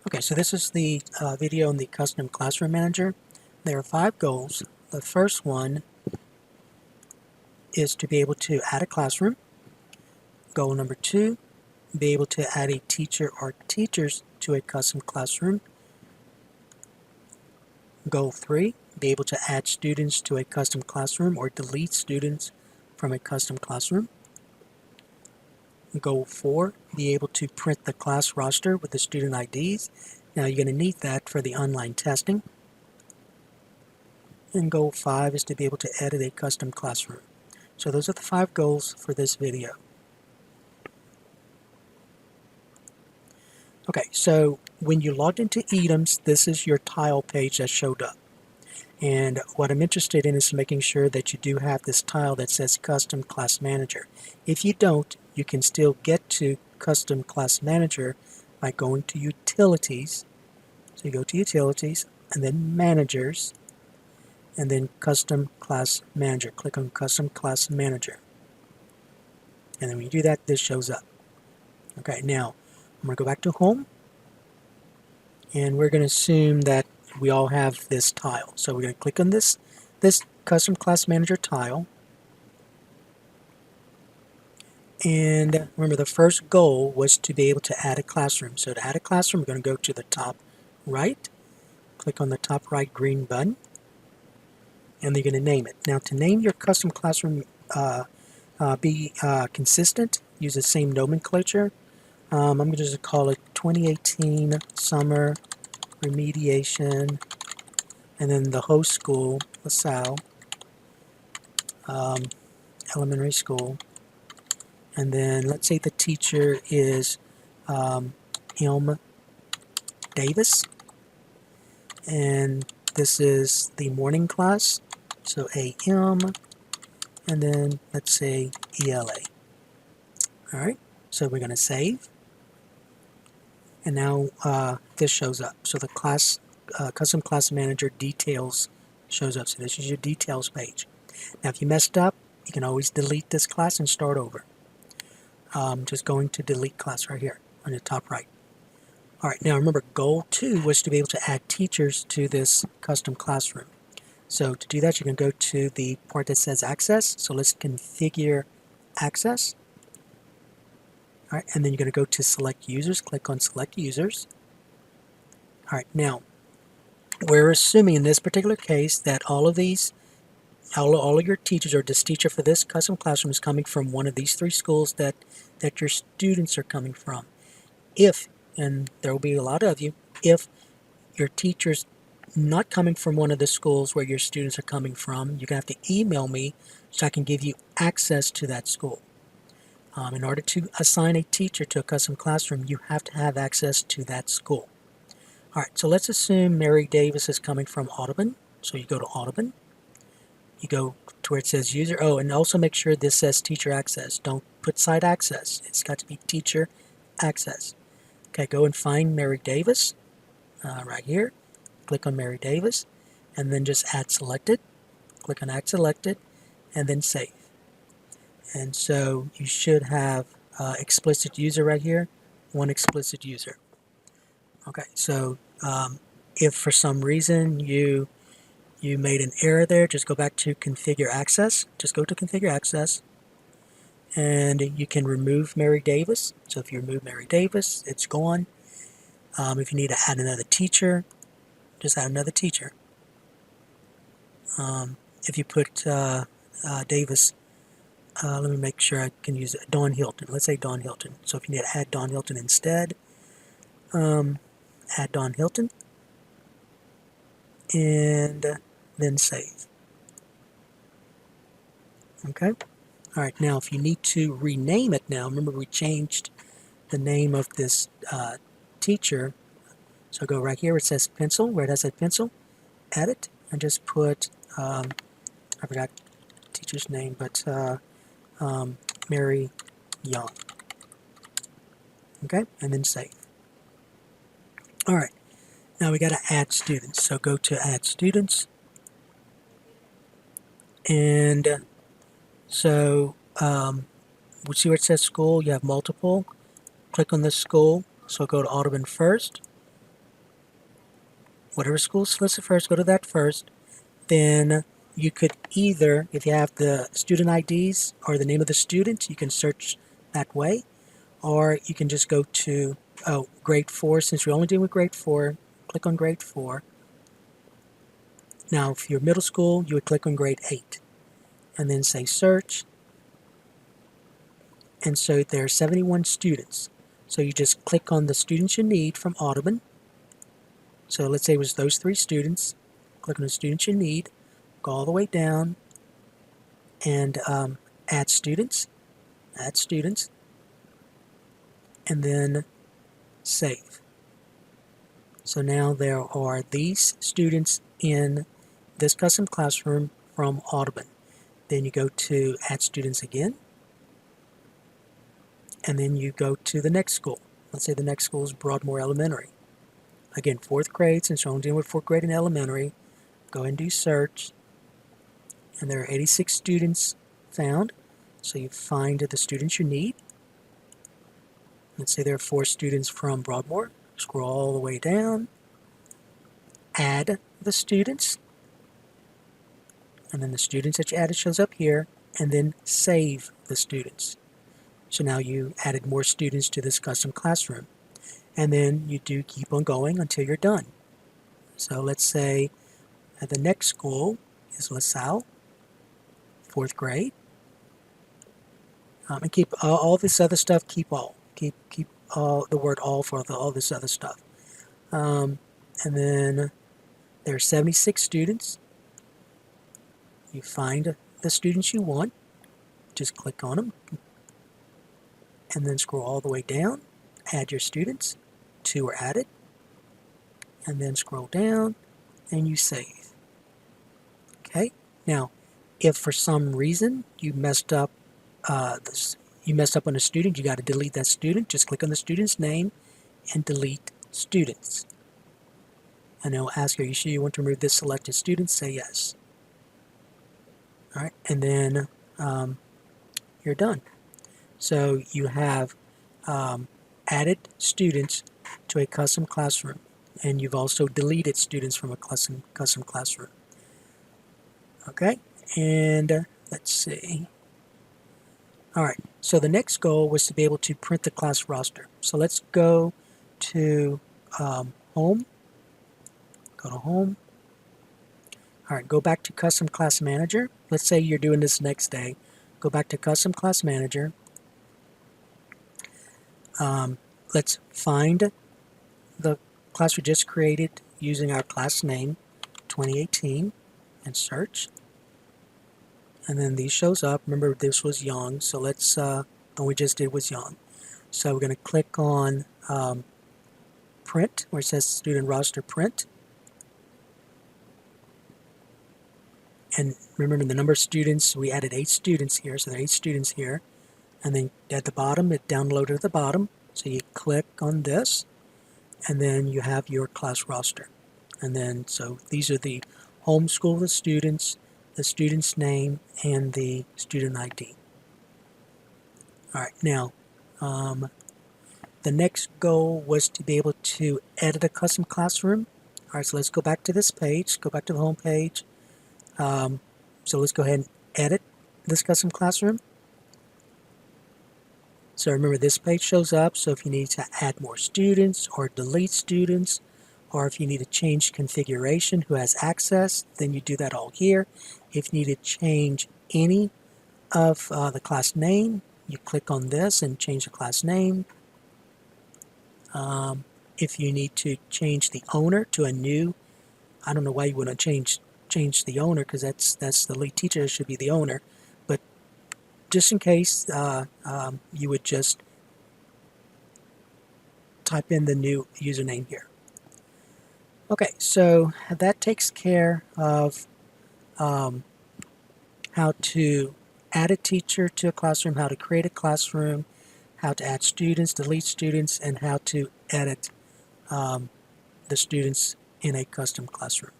Okay, so this is the video on the Custom Classroom Manager. There are 5 goals. The first one is to be able to add a classroom. Goal number 2, be able to add a teacher or teachers to a custom classroom. Goal 3, be able to add students to a custom classroom or delete students from a custom classroom. Goal 4, be able to print the class roster with the student IDs. Now you're going to need that for the online testing. And goal 5 is to be able to edit a custom classroom. So those are the 5 goals for this video. Okay, so when you logged into Items, this is your tile page that showed up. And what I'm interested in is making sure that you do have this tile that says Custom Class Manager. If you don't, you can still get to Custom Class Manager by going to Utilities. So you go to Utilities, and then Managers, and then Custom Class Manager. Click on Custom Class Manager. And then when you do that, this shows up. Okay, now I'm going to go back to Home, and we're going to assume that we all have this tile. So we're going to click on this Custom Class Manager tile. And remember, the first goal was to be able to add a classroom. So to add a classroom, we're going to go to the top right, click on the top right green button, and you're going to name it. Now, to name your custom classroom, be consistent, use the same nomenclature. I'm going to just call it 2018 Summer Remediation, and then the host school, LaSalle Elementary School, and then let's say the teacher is M. Davis, and this is the morning class, so AM, and then let's say ELA. Alright, so we're going to save, and now this shows up. So the class Custom Class Manager details shows up. So this is your details page. Now if you messed up, you can always delete this class and start over. Just going to delete class right here on the top right. Alright, now remember, goal 2 was to be able to add teachers to this custom classroom. So to do that, you can go to the part that says access. So let's configure access. Alright, and then you're going to go to select users, click on select users. Alright, now we're assuming in this particular case that all of your teachers, or this teacher for this custom classroom, is coming from one of these 3 schools that your students are coming from. If, and there will be a lot of you, if your teacher's not coming from one of the schools where your students are coming from, you're going to have to email me so I can give you access to that school. In order to assign a teacher to a custom classroom, you have to have access to that school. Alright, so let's assume Mary Davis is coming from Audubon. So you go to Audubon, you go to where it says user, and also make sure this says teacher access. Don't put site access. It's got to be teacher access. Okay, go and find Mary Davis right here. Click on Mary Davis, and then just add selected. Click on add selected, and then save. And so you should have explicit user right here, one explicit user. Okay, so if for some reason you made an error there, just go back to configure access. Just go to configure access, and you can remove Mary Davis. So if you remove Mary Davis, it's gone. If you need to add another teacher, just add another teacher. If you put Davis, let me make sure I can use it. Dawn Hilton. Let's say Dawn Hilton. So if you need to add Dawn Hilton instead, add Dawn Hilton, and then save. Okay? Alright, now if you need to rename it now, remember we changed the name of this teacher. So go right here where it says pencil, where it has that pencil, edit, and just put, I forgot teacher's name, but Mary Young. Okay, and then save. Alright, now we got to add students. So go to add students, and so we see where it says school. You have multiple. Click on the school. So go to Audubon first, whatever school's listed first, go to that first. Then you could either, if you have the student IDs or the name of the student, you can search that way, or you can just go to grade 4. Since we're only dealing with grade 4, click on grade 4. Now, if you're middle school, you would click on grade 8 and then say search. And so there are 71 students. So you just click on the students you need from Audubon. So let's say it was those 3 students. Click on the students you need, go all the way down, and add students, and then save. So now there are these students in this custom classroom from Audubon. Then you go to add students again, and then you go to the next school. Let's say the next school is Broadmoor Elementary. Again, 4th grade, since you're only dealing with 4th grade and elementary, go ahead and do search, and there are 86 students found. So you find the students you need. Let's say there are 4 students from Broadmoor. Scroll all the way down, add the students, and then the students that you added shows up here, and then save the students. So now you added more students to this custom classroom. And then you do keep on going until you're done. So let's say the next school is LaSalle, 4th grade. And keep all this other stuff, keep all. Keep all the word all for all this other stuff. And then there are 76 students. You find the students you want, just click on them, and then scroll all the way down, add your students. 2 are added, and then scroll down, and you save. Okay, now if for some reason you messed up on a student, you got to delete that student. Just click on the student's name and delete students. And it will ask you, are you sure you want to remove this selected student? Say yes. All right, and then you're done. So you have added students to a custom classroom, and you've also deleted students from a custom classroom. Okay, and let's see. All right, so the next goal was to be able to print the class roster. So let's go to home. Go to home. All right, go back to custom class manager. Let's say you're doing this next day. Go back to custom class manager. Let's find the class we just created using our class name 2018 and search. And then these shows up. Remember, this was young, so let's the one we just did was young. So we're going to click on print, where it says student roster print. And remember the number of students, we added 8 students here, so there are 8 students here. And then at the bottom, it downloaded at the bottom. So you click on this, and then you have your class roster. And then, so these are the home school of the student's name, and the student ID. All right, now, the next goal was to be able to edit a custom classroom. All right, so let's go back to this page, go back to the home page. So let's go ahead and edit this custom classroom. So remember, this page shows up, so if you need to add more students or delete students, or if you need to change configuration, who has access, then you do that all here. If you need to change any of the class name, you click on this and change the class name. If you need to change the owner to a new, I don't know why you want to change the owner, because that's the lead teacher, should be the owner, but just in case, you would just type in the new username here. Okay, so that takes care of how to add a teacher to a classroom, how to create a classroom, how to add students, delete students, and how to edit the students in a custom classroom.